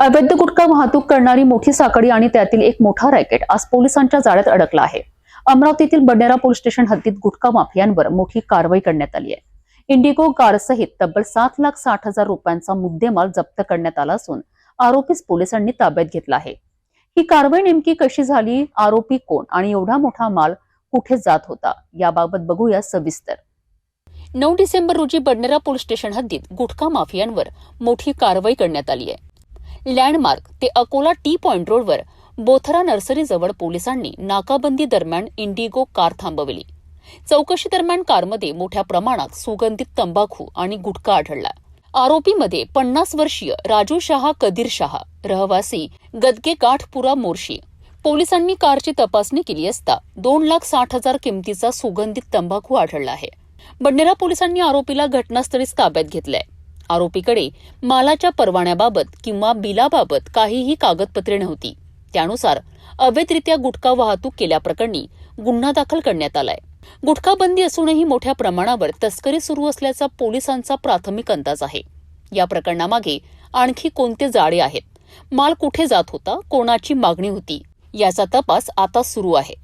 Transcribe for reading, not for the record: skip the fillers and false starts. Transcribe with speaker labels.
Speaker 1: अवैध गुटखा वाहतूक करणारी मोठी साखळी आणि त्यातील एक मोठा रॅकेट आज पोलिसांच्या जाळ्यात अडकला आहे. अमरावतीतील बडनेरा पोलीस स्टेशन हद्दीत गुटखा माफियांवर मोठी कारवाई करण्यात आली आहे. इंडिगो कारसहित तब्बल 7,60,000 रुपयांचा मुद्देमाल जप्त करण्यात आला असून आरोपीस पोलिसांनी ताब्यात घेतला आहे. ही कारवाई नेमकी कशी झाली, आरोपी कोण आणि एवढा मोठा माल कुठे जात होता, याबाबत बघूया सविस्तर.
Speaker 2: 9 डिसेंबर रोजी बडनेरा पोलीस स्टेशन हद्दीत गुटखा माफियांवर मोठी कारवाई करण्यात आली आहे. लँडमार्क ते अकोला टी पॉइंट रोडवर बोथरा नर्सरीजवळ पोलिसांनी नाकाबंदी दरम्यान इंडिगो कार थांबवली. चौकशी दरम्यान कारमध्ये मोठ्या प्रमाणात सुगंधित तंबाखू आणि गुटखा आढळला. आरोपीमध्ये 50 वर्षीय राजू शहा कदीर शहा, रहिवासी गदगे गाठपुरा मोर्शी. पोलिसांनी कारची तपासणी केली असता 2,60,000 किमतीचा सुगंधित तंबाखू आढळला आहे. बडनेरा पोलिसांनी आरोपीला घटनास्थळीच ताब्यात घेतलंय. आरोपीकडे मालाच्या परवान्याबाबत किंवा बिलाबाबत काहीही कागदपत्रे नव्हती. त्यानुसार अवैधरित्या गुटखा वाहतूक केल्याप्रकरणी गुन्हा दाखल करण्यात आलाय. गुटखा बंदी असूनही मोठ्या प्रमाणावर तस्करी सुरू असल्याचा पोलिसांचा प्राथमिक अंदाज आहे. या प्रकरणामागे आणखी कोणते जाळे आहेत, माल कुठे जात होता, कोणाची मागणी होती, याचा तपास आता सुरू आहे.